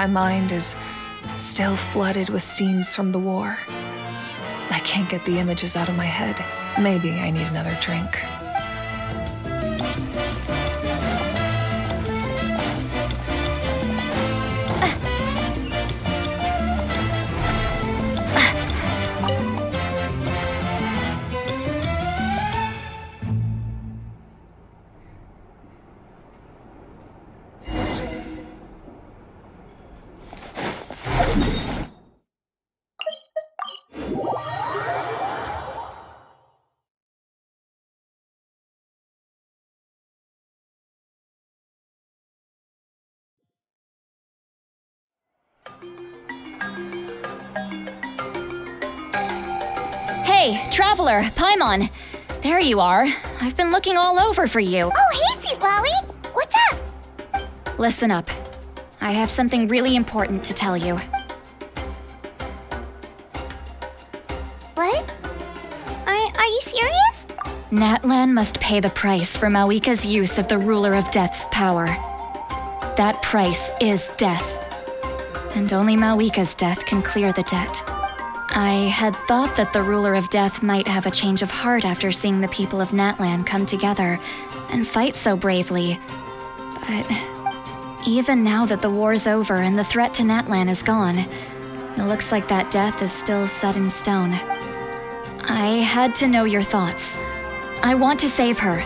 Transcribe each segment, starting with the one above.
My mind is still flooded with scenes from the war. I can't get the images out of my head. Maybe I need another drink. Hey, Traveler, Paimon. There you are. I've been looking all over for you. Oh, hey, Sweet Wowie! What's up? Listen up. I have something really important to tell you. What? Are you serious? Natlan must pay the price for Mawika's use of the Ruler of Death's power. That price is death. And only Mawika's death can clear the debt. I had thought that the Ruler of Death might have a change of heart after seeing the people of Natlan come together and fight so bravely. But even now that the war's over and the threat to Natlan is gone, it looks like that death is still set in stone. I had to know your thoughts. I want to save her,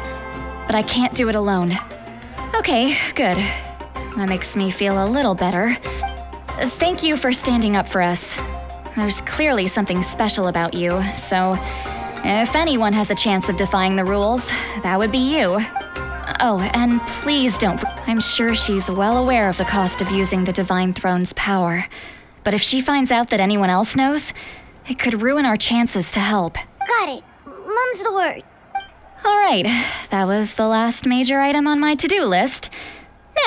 but I can't do it alone. Okay, good. That makes me feel a little better. Thank you for standing up for us. There's clearly something special about you, so if anyone has a chance of defying the rules, that would be you. Oh, and please don't. I'm sure she's well aware of the cost of using the Divine Throne's power. But if she finds out that anyone else knows, it could ruin our chances to help. Got it. Mum's the word. All right, that was the last major item on my to-do list.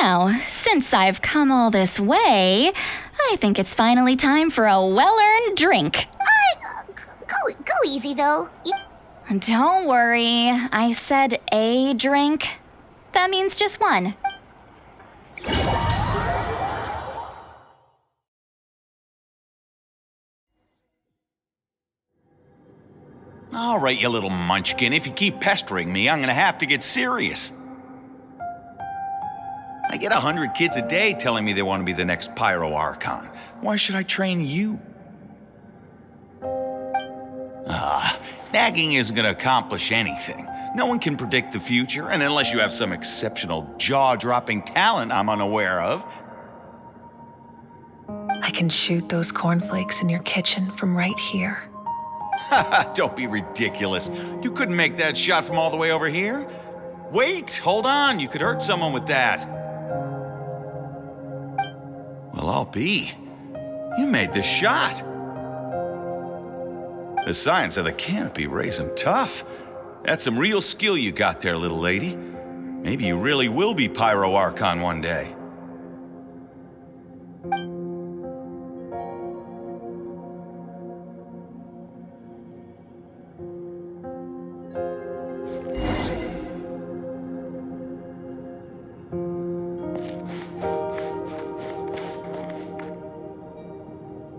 Now, since I've come all this way, I think it's finally time for a well-earned drink. Go easy, though. Don't worry, I said a drink. That means just one. All right, you little munchkin, if you keep pestering me, I'm gonna have to get serious. I get 100 kids a day telling me they want to be the next Pyro Archon. Why should I train you? Nagging isn't gonna accomplish anything. No one can predict the future, and unless you have some exceptional jaw-dropping talent I'm unaware of. I can shoot those cornflakes in your kitchen from right here. Haha, don't be ridiculous. You couldn't make that shot from all the way over here. Wait, hold on, you could hurt someone with that. Well, I'll be. You made the shot. The science of the canopy raised him tough. That's some real skill you got there, little lady. Maybe you really will be Pyro Archon one day.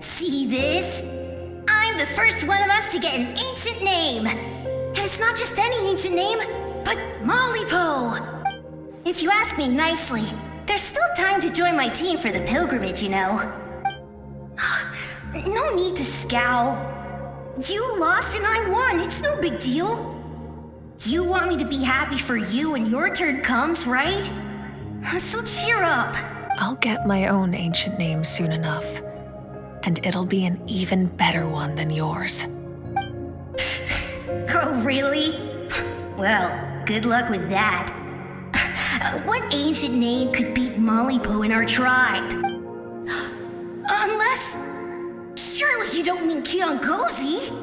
See this? I'm the first one of us to get an ancient name. And it's not just any ancient name, but Malipo. If you ask me nicely, there's still time to join my team for the pilgrimage, you know. No need to scowl. You lost and I won, it's no big deal. You want me to be happy for you when your turn comes, right? So cheer up. I'll get my own ancient name soon enough. And it'll be an even better one than yours. Oh, really? Well, good luck with that. What ancient name could beat Malipo in our tribe? Unless... surely you don't mean Kiangozi?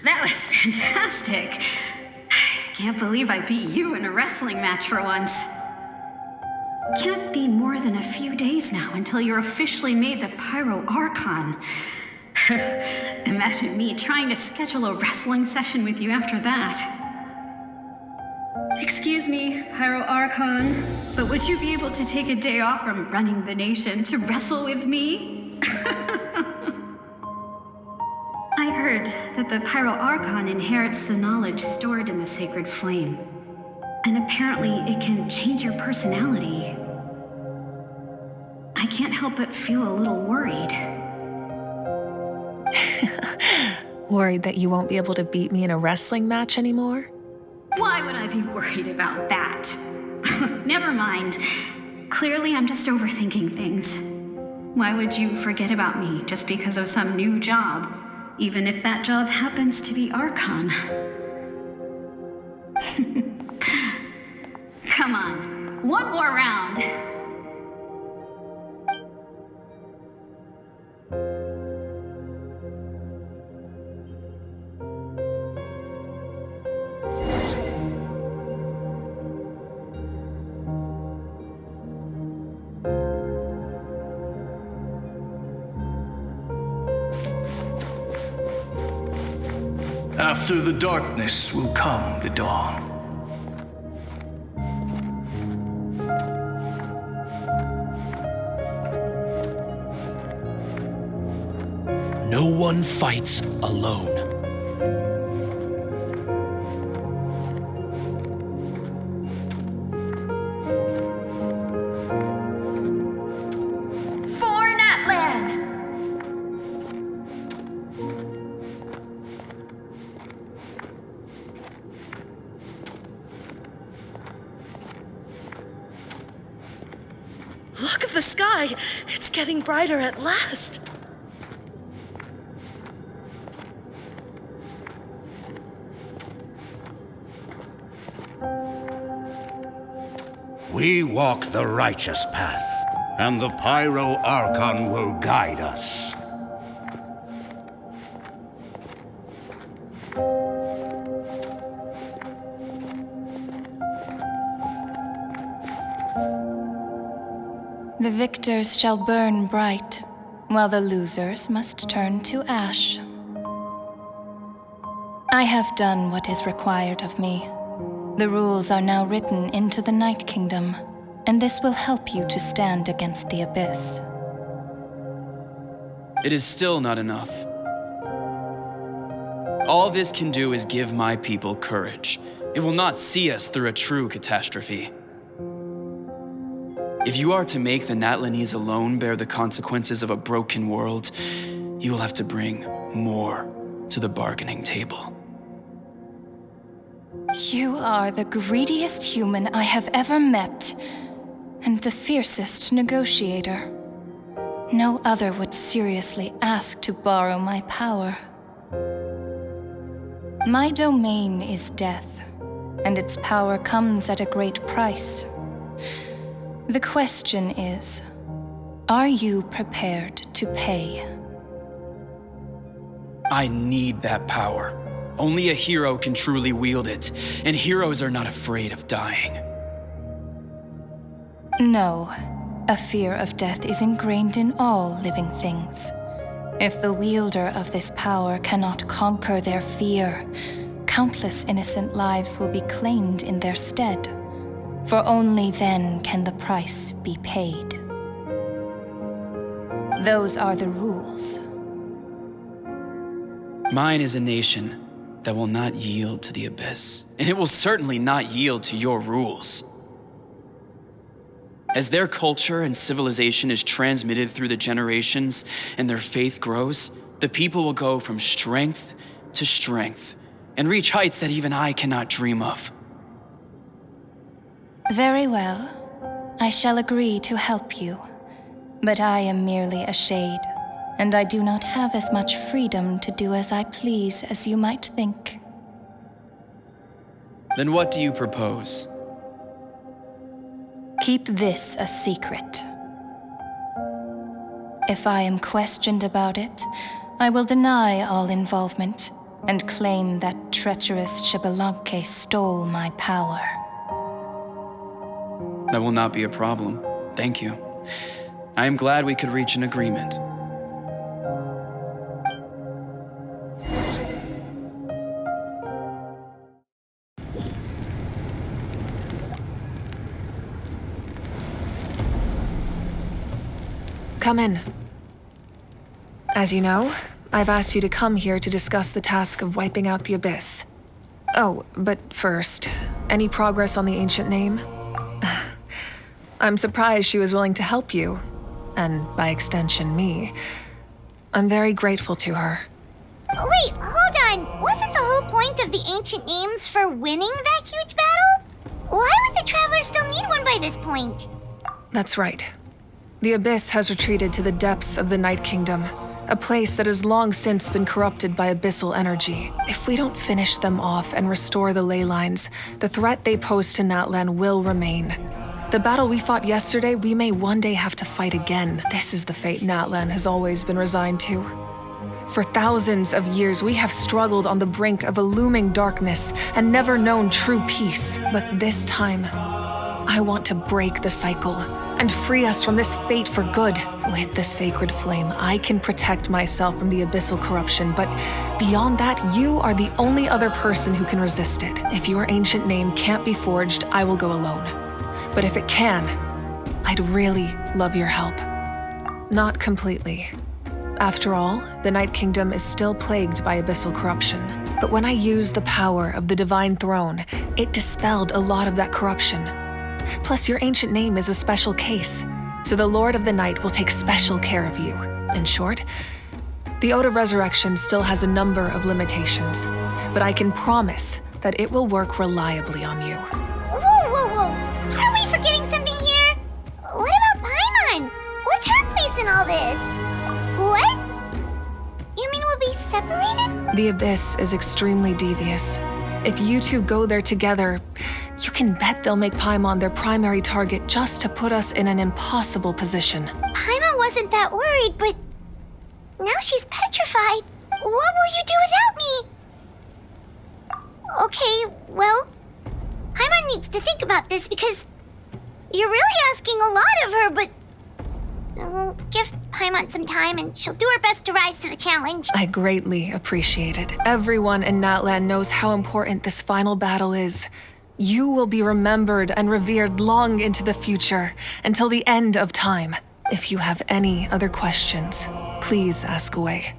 That was fantastic. Can't believe I beat you in a wrestling match for once. can't be more than a few days now until you're officially made the Pyro Archon. Imagine me trying to schedule a wrestling session with you after that. Excuse me, Pyro Archon, but would you be able to take a day off from running the nation to wrestle with me? I heard that the Pyro Archon inherits the knowledge stored in the sacred flame. And apparently it can change your personality. I can't help but feel a little worried. Worried that you won't be able to beat me in a wrestling match anymore? Why would I be worried about that? Never mind. Clearly I'm just overthinking things. Why would you forget about me just because of some new job, even if that job happens to be Archon? Come on, one more round. After the darkness will come the dawn. No one fights alone. For Natlan! Look at the sky! It's getting brighter at last! We walk the righteous path, and the Pyro Archon will guide us. The victors shall burn bright, while the losers must turn to ash. I have done what is required of me. The rules are now written into the Night Kingdom, and this will help you to stand against the Abyss. It is still not enough. All this can do is give my people courage. It will not see us through a true catastrophe. If you are to make the Natlanese alone bear the consequences of a broken world, you will have to bring more to the bargaining table. You are the greediest human I have ever met, and the fiercest negotiator. No other would seriously ask to borrow my power. My domain is death, and its power comes at a great price. The question is, are you prepared to pay? I need that power. Only a hero can truly wield it, and heroes are not afraid of dying. No, a fear of death is ingrained in all living things. If the wielder of this power cannot conquer their fear, countless innocent lives will be claimed in their stead, for only then can the price be paid. Those are the rules. Mine is a nation that will not yield to the Abyss, and it will certainly not yield to your rules. As their culture and civilization is transmitted through the generations and their faith grows, the people will go from strength to strength and reach heights that even I cannot dream of. Very well. I shall agree to help you. But I am merely a shade, and I do not have as much freedom to do as I please as you might think. Then what do you propose? Keep this a secret. If I am questioned about it, I will deny all involvement and claim that treacherous Xbalanque stole my power. That will not be a problem. Thank you. I am glad we could reach an agreement. Come in. As you know, I've asked you to come here to discuss the task of wiping out the Abyss. Oh, but first, any progress on the ancient name? I'm surprised she was willing to help you, and by extension, me. I'm very grateful to her. Wait, hold on. Wasn't the whole point of the ancient names for winning that huge battle? Why would the Traveler still need one by this point? That's right. The Abyss has retreated to the depths of the Night Kingdom, a place that has long since been corrupted by abyssal energy. If we don't finish them off and restore the ley lines, the threat they pose to Natlan will remain. The battle we fought yesterday, we may one day have to fight again. This is the fate Natlan has always been resigned to. For thousands of years, we have struggled on the brink of a looming darkness and never known true peace. But this time, I want to break the cycle and free us from this fate for good. With the sacred flame, I can protect myself from the abyssal corruption, but beyond that, you are the only other person who can resist it. If your ancient name can't be forged, I will go alone. But if it can, I'd really love your help. Not completely. After all, the Night Kingdom is still plagued by abyssal corruption. But when I used the power of the Divine Throne, it dispelled a lot of that corruption. Plus, your ancient name is a special case, so the Lord of the Night will take special care of you. In short, the Ode of Resurrection still has a number of limitations, but I can promise that it will work reliably on you. Whoa. Are we forgetting something here? What about Paimon? What's her place in all this? What? You mean we'll be separated? The Abyss is extremely devious. If you two go there together, you can bet they'll make Paimon their primary target just to put us in an impossible position. Paimon wasn't that worried, but now she's petrified. What will you do without me? Okay, well, Paimon needs to think about this because you're really asking a lot of her, but we'll give Paimon some time and she'll do her best to rise to the challenge. I greatly appreciate it. Everyone in Natlan knows how important this final battle is. You will be remembered and revered long into the future, until the end of time. If you have any other questions, please ask away.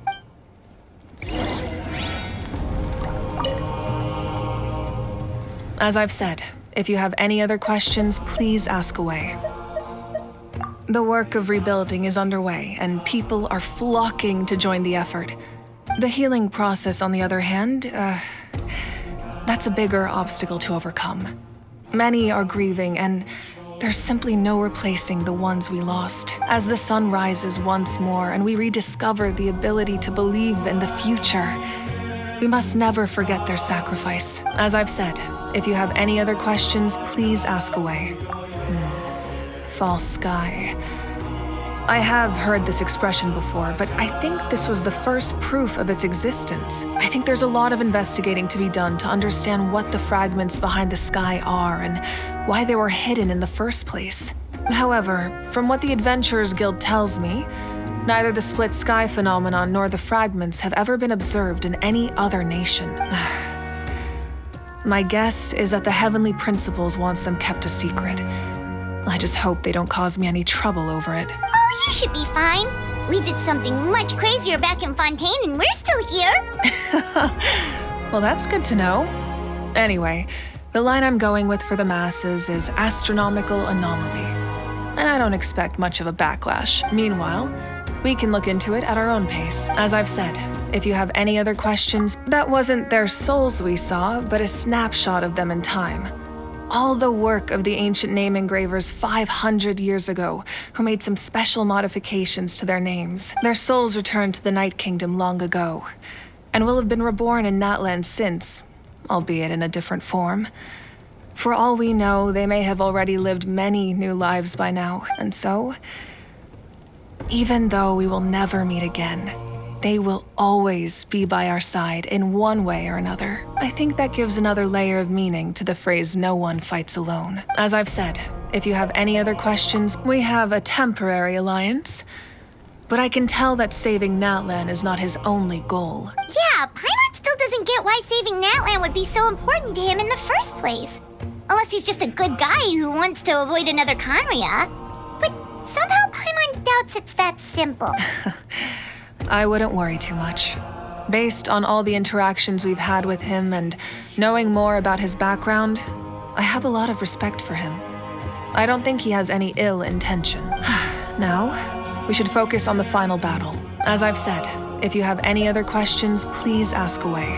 As I've said, if you have any other questions, please ask away. The work of rebuilding is underway, and people are flocking to join the effort. The healing process, on the other hand, that's a bigger obstacle to overcome. Many are grieving, and there's simply no replacing the ones we lost. As the sun rises once more and we rediscover the ability to believe in the future, we must never forget their sacrifice. As I've said, if you have any other questions, please ask away. False sky. I have heard this expression before, but I think this was the first proof of its existence. I think there's a lot of investigating to be done to understand what the fragments behind the sky are and why they were hidden in the first place. However, from what the Adventurers Guild tells me, neither the split sky phenomenon nor the fragments have ever been observed in any other nation. My guess is that the Heavenly Principles wants them kept a secret. I just hope they don't cause me any trouble over it. Oh, you should be fine. We did something much crazier back in Fontaine and we're still here. Well, that's good to know. Anyway, the line I'm going with for the masses is astronomical anomaly. And I don't expect much of a backlash. Meanwhile, we can look into it at our own pace. As I've said, if you have any other questions, that wasn't their souls we saw, but a snapshot of them in time. All the work of the ancient name engravers 500 years ago, who made some special modifications to their names. Their souls returned to the Night Kingdom long ago, and will have been reborn in Natlan since, albeit in a different form. For all we know, they may have already lived many new lives by now, and so, even though we will never meet again, they will always be by our side in one way or another. I think that gives another layer of meaning to the phrase "no one fights alone." As I've said, If you have any other questions, we have a temporary alliance. But I can tell that saving Natlan is not his only goal. Yeah, Paimon still doesn't get why saving Natlan would be so important to him in the first place. Unless he's just a good guy who wants to avoid another Conria. But somehow Paimon doubts it's that simple. I wouldn't worry too much. Based on all the interactions we've had with him and knowing more about his background, I have a lot of respect for him. I don't think he has any ill intention. Now, we should focus on the final battle. As I've said, if you have any other questions, please ask away.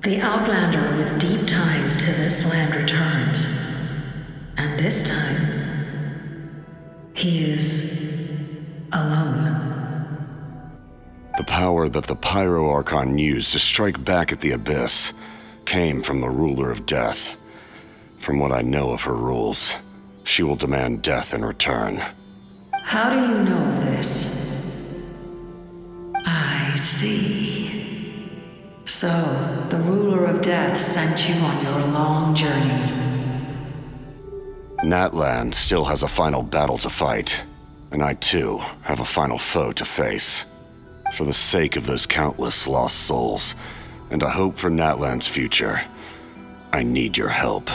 The Outlander with deep ties to this land returns. And this time, he is alone. The power that the Pyro Archon used to strike back at the Abyss came from the Ruler of Death. From what I know of her rules, she will demand death in return. How do you know of this? I see. So, the Ruler of Death sent you on your long journey. Natlan still has a final battle to fight, and I too have a final foe to face. For the sake of those countless lost souls, and a hope for Natlan's future, I need your help.